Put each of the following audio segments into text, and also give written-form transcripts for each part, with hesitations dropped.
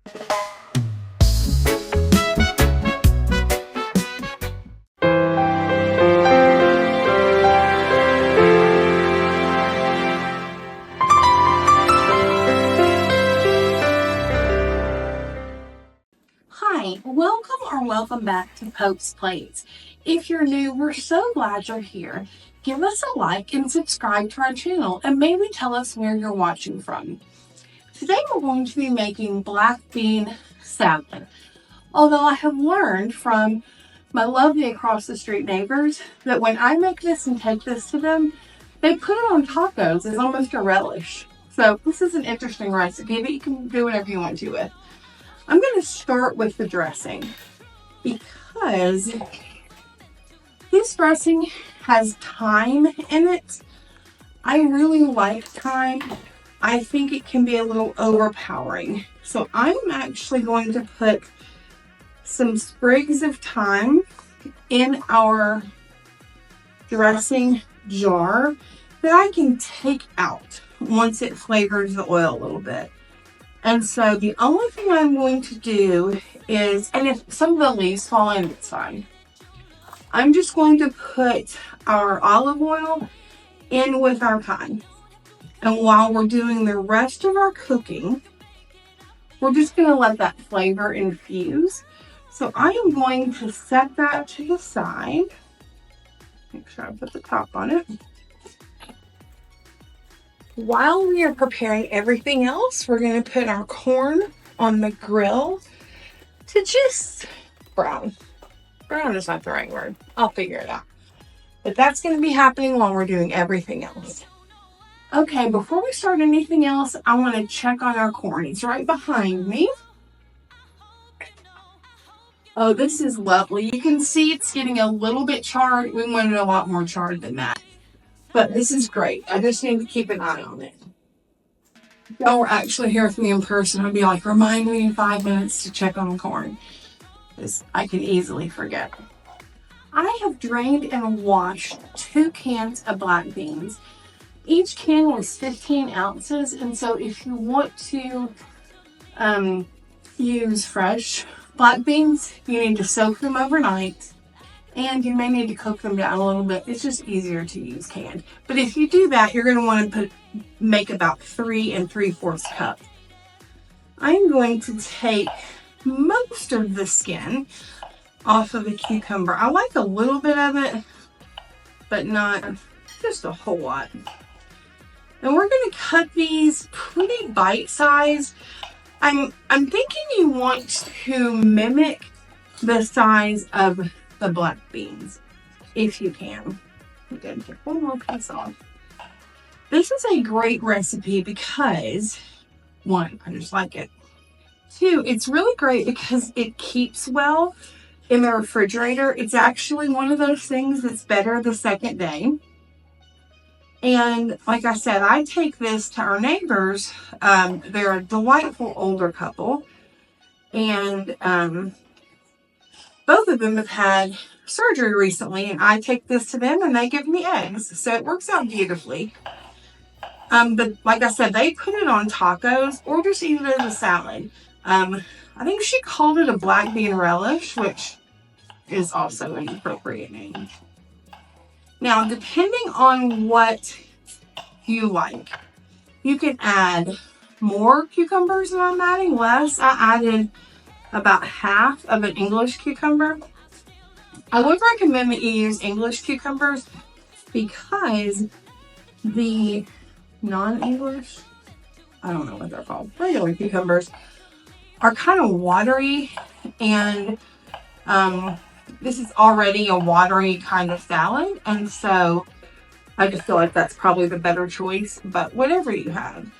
Hi, welcome back to Pope's Plates. If you're new, we're so glad you're here. Give us a like and subscribe to our channel, and maybe tell us where you're watching from. Today we're going to be making black bean salad. Although I have learned from my lovely across the street neighbors that when I make this and take this to them, they put it on tacos as almost a relish. So this is an interesting recipe, but you can do whatever you want to with. I'm going to start with the dressing because this dressing has thyme in it. I really like thyme. I think it can be a little overpowering. So I'm actually going to put some sprigs of thyme in our dressing jar that I can take out once it flavors the oil a little bit. And so the only thing I'm going to do is, and if some of the leaves fall in, it's fine. I'm just going to put our olive oil in with our thyme. And while we're doing the rest of our cooking, we're just going to let that flavor infuse. So I am going to set that to the side. Make sure I put the top on it. While we are preparing everything else, we're going to put our corn on the grill to just brown. Brown is not the right word. I'll figure it out. But that's going to be happening while we're doing everything else. Okay, before we start anything else, I want to check on our corn. It's right behind me. Oh, this is lovely. You can see it's getting a little bit charred. We wanted a lot more charred than that. But this is great. I just need to keep an eye on it. If y'all were actually here with me in person, I'd be like, remind me in 5 minutes to check on the corn. Because I can easily forget. I have drained and washed 2 cans of black beans. Each can was 15 ounces. And so if you want to use fresh black beans, you need to soak them overnight. And you may need to cook them down a little bit. It's just easier to use canned. But if you do that, you're going to want to make about 3 3/4 cups. I'm going to take most of the skin off of the cucumber. I like a little bit of it, but not just a whole lot. And we're going to cut these pretty bite-sized. I'm thinking you want to mimic the size of the black beans, if you can. I'm going to take one more piece off. This is a great recipe because, 1, I just like it. 2, it's really great because it keeps well in the refrigerator. It's actually one of those things that's better the second day. And like I said, I take this to our neighbors. They're a delightful older couple. And both of them have had surgery recently, and I take this to them and they give me eggs. So it works out beautifully. But like I said, they put it on tacos or just eat it as a salad. I think she called it a black bean relish, which is also an appropriate name. Now, depending on what you like, you can add more cucumbers than I'm adding, less. I added about half of an English cucumber. I would recommend that you use English cucumbers because the non-English, I don't know what they're called, regular cucumbers, are kind of watery, and this is already a watery kind of salad, and so I just feel like that's probably the better choice. But whatever you have,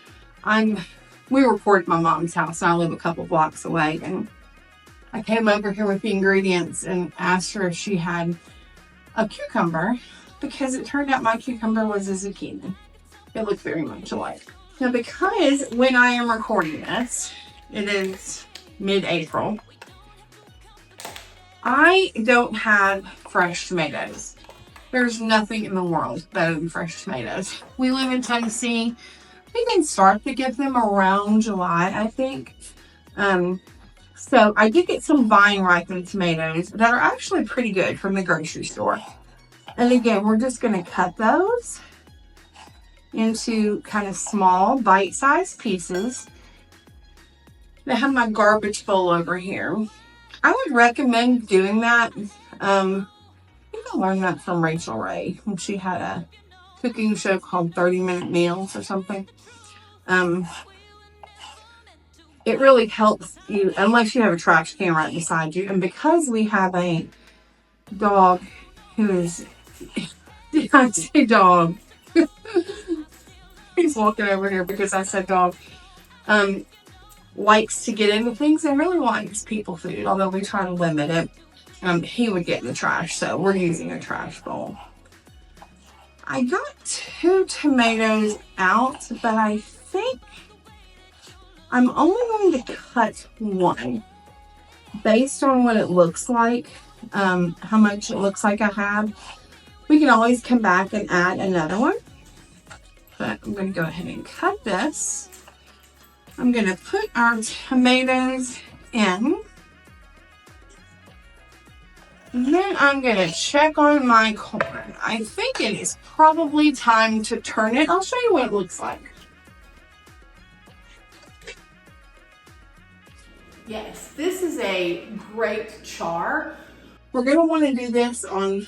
we were at my mom's house, and I live a couple blocks away, and I came over here with the ingredients and asked her if she had a cucumber, because it turned out my cucumber was a zucchini. It looked very much alike. Now, because when I am recording this, it is mid-April, I don't have fresh tomatoes. There's nothing in the world better than fresh tomatoes. We live in Tennessee. We can start to get them around July, I think. So I did get some vine ripened tomatoes that are actually pretty good from the grocery store. And again, we're just going to cut those into kind of small bite-sized pieces. I have my garbage bowl over here. I would recommend doing that. I think I learned that from Rachel Ray when she had a cooking show called 30-Minute Meals or something. It really helps you, unless you have a trash can right beside you. And because we have a dog who is, did I say dog? He's walking over here because I said dog. Likes to get into things and really likes people food, although we try to limit it. He would get in the trash, so we're using a trash bowl. I got 2 tomatoes out, but I think I'm only going to cut 1 based on what it looks like, how much it looks like I have. We can always come back and add another one, but I'm going to go ahead and cut this. I'm going to put our tomatoes in. And then I'm going to check on my corn. I think it is probably time to turn it. I'll show you what it looks like. Yes, this is a great char. We're going to want to do this on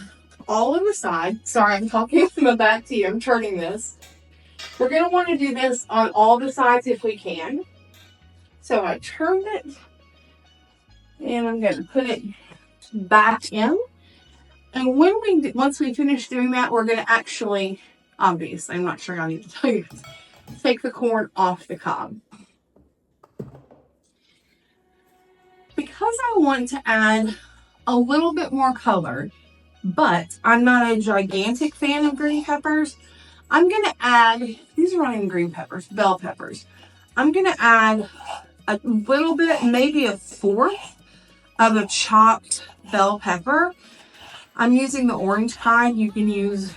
all of the sides. Sorry, I'm talking from the back to you. I'm turning this. We're going to want to do this on all the sides if we can. So I turned it and I'm going to put it back in. And once we finish doing that, we're going to actually, obviously, I'm not sure I need to tell you this, take the corn off the cob. Because I want to add a little bit more color, but I'm not a gigantic fan of green peppers, I'm going to add, these are not even green peppers, bell peppers. I'm going to add a little bit, maybe 1/4 of a chopped bell pepper. I'm using the orange kind. You can use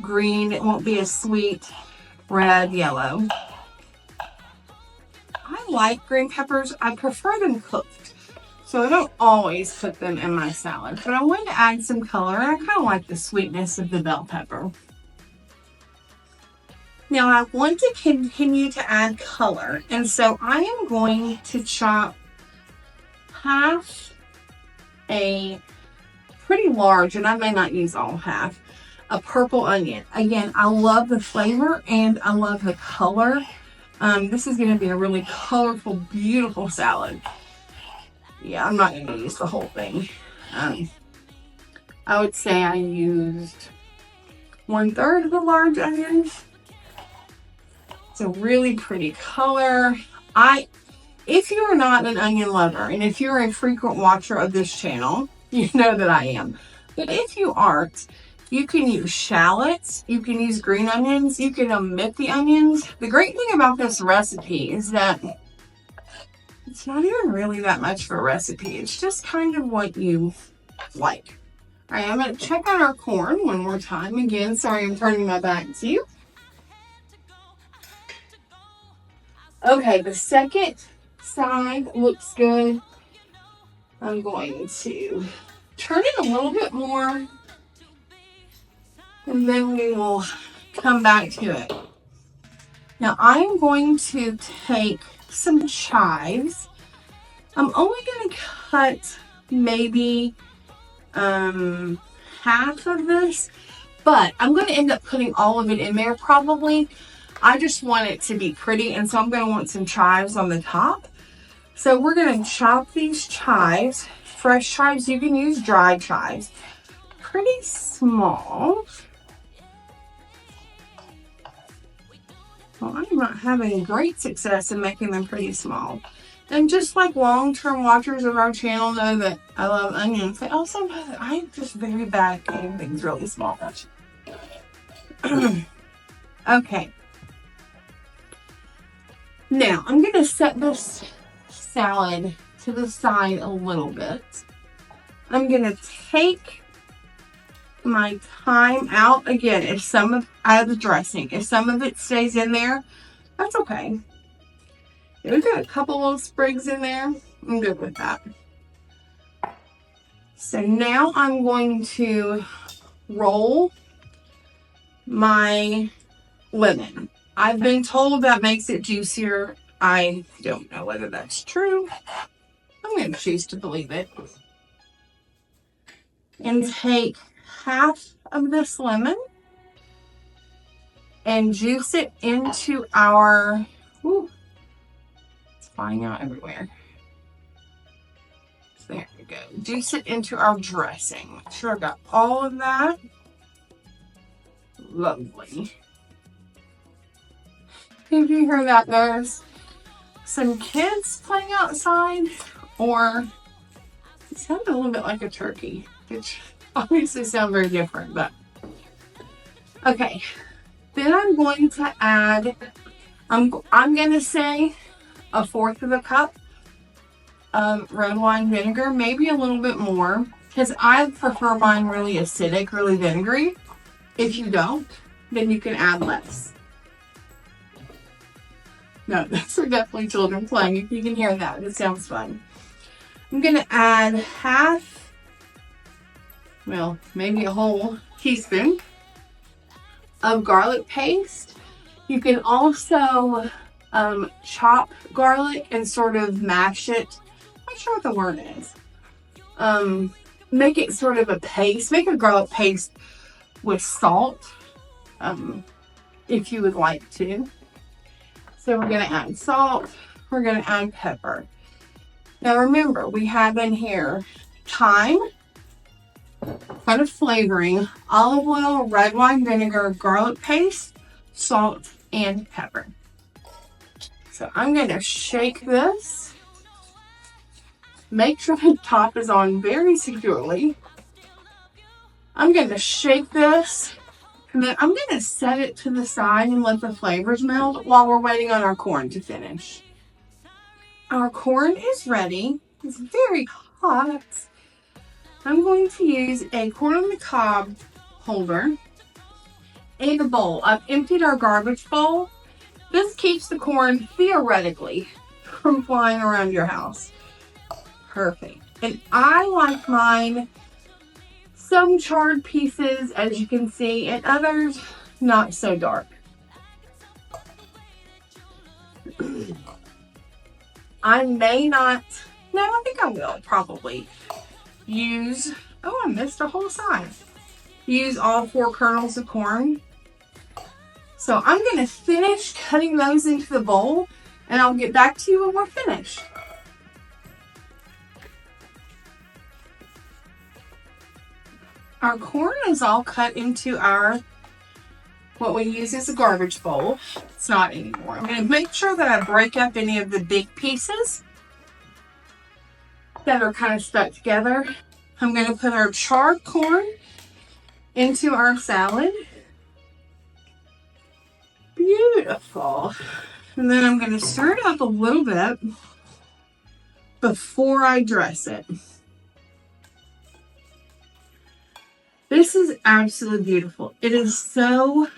green. It won't be as sweet. Red, yellow. I like green peppers. I prefer them cooked. So I don't always put them in my salad. But I wanted to add some color. I kind of like the sweetness of the bell pepper. Now I want to continue to add color. And so I am going to chop half a pretty large, and I may not use all half, a purple onion. Again, I love the flavor and I love the color. This is going to be a really colorful, beautiful salad. Yeah, I'm not going to use the whole thing. I would say I used 1/3 of the large onions. It's a really pretty color. If you're not an onion lover, and if you're a frequent watcher of this channel, you know that I am. But if you aren't, you can use shallots, you can use green onions, you can omit the onions. The great thing about this recipe is that it's not even really that much of a recipe. It's just kind of what you like. All right, I'm going to check out our corn one more time. Again, sorry I'm turning my back to you. Okay, the second side looks good. I'm going to turn it a little bit more, and then we will come back to it. Now I'm going to take some chives. I'm only going to cut maybe half of this, but I'm going to end up putting all of it in there probably. I just want it to be pretty, and so I'm going to want some chives on the top. So we're going to chop these chives, fresh chives. You can use dried chives, pretty small. Well, I'm not having great success in making them pretty small. And just like long-term watchers of our channel know that I love onions, they also know that I'm just very bad at getting things really small. Okay. Now, I'm going to set this salad to the side a little bit. I'm going to take my thyme out. Again, if some of out of the dressing, if some of it stays in there, that's okay. We got a couple little sprigs in there. I'm good with that. So now I'm going to roll my lemon. I've been told that makes it juicier. I don't know whether that's true. I'm going to choose to believe it. And take half of this lemon and juice it into our, it's flying out everywhere. So there we go. Juice it into our dressing. Make sure I got all of that. Lovely. If you hear that, there's some kids playing outside, or it sounded a little bit like a turkey, which obviously sounds very different, but okay. Then I'm going to add, I'm going to say 1/4 of a cup of red wine vinegar, maybe a little bit more, because I prefer mine really acidic, really vinegary. If you don't, then you can add less. No, those are definitely children playing. If you can hear that, it sounds fun. I'm going to add half, well, maybe a whole teaspoon of garlic paste. You can also chop garlic and sort of mash it. I'm not sure what the word is. Make it sort of a paste. Make a garlic paste with salt, if you would like to. So we're going to add salt. We're going to add pepper. Now remember, we have in here thyme, kind of flavoring, olive oil, red wine vinegar, garlic paste, salt, and pepper. So I'm going to shake this. Make sure the top is on very securely. I'm going to shake this. And then I'm going to set it to the side and let the flavors meld while we're waiting on our corn to finish. Our corn is ready. It's very hot. I'm going to use a corn on the cob holder and a bowl. I've emptied our garbage bowl. This keeps the corn, theoretically, from flying around your house. Perfect. And I like mine some charred pieces, as you can see, and others not so dark. I may not, no, I think I will probably use, oh, I missed a whole side. Use all 4 kernels of corn. So I'm going to finish cutting those into the bowl, and I'll get back to you when we're finished. Our corn is all cut into our, what we use as a garbage bowl. It's not anymore. I'm going to make sure that I break up any of the big pieces that are kind of stuck together. I'm going to put our charred corn into our salad. Beautiful. And then I'm going to stir it up a little bit before I dress it. This is absolutely beautiful. It is so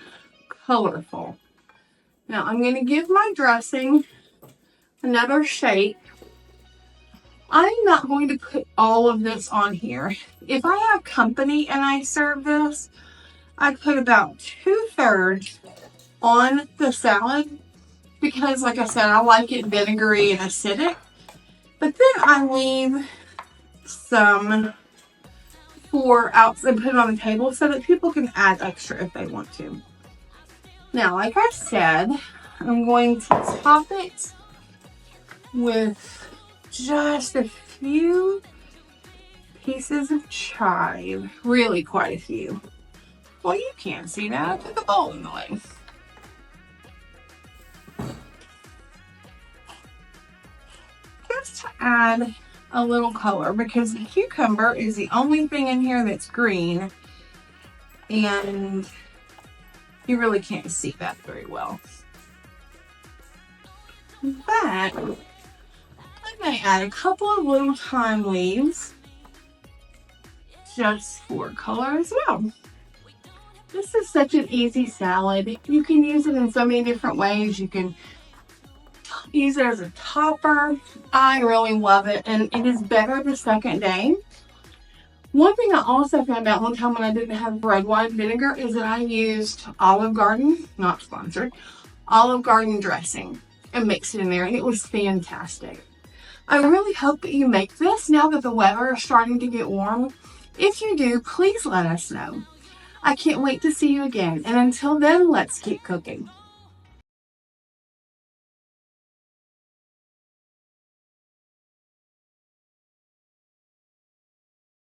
colorful. Now I'm going to give my dressing another shake. I'm not going to put all of this on here. If I have company and I serve this, I put about 2/3 on the salad because, like I said, I like it vinegary and acidic. But then I leave some out and put it on the table so that people can add extra if they want to. Now, like I said, I'm going to top it with just a few pieces of chive. Really quite a few. Well, you can't see that. I put the bowl in the way. Just to add a little color, because the cucumber is the only thing in here that's green, and you really can't see that very well. But I may add a couple of little thyme leaves just for color as well. This is such an easy salad. You can use it in so many different ways. You can use it as a topper. I really love it, and it is better the second day. One thing I also found out one time when I didn't have red wine vinegar is that I used Olive Garden, not sponsored, Olive Garden dressing and mixed it in there, and it was fantastic. I really hope that you make this now that the weather is starting to get warm. If you do, please let us know. I can't wait to see you again, and until then, let's keep cooking.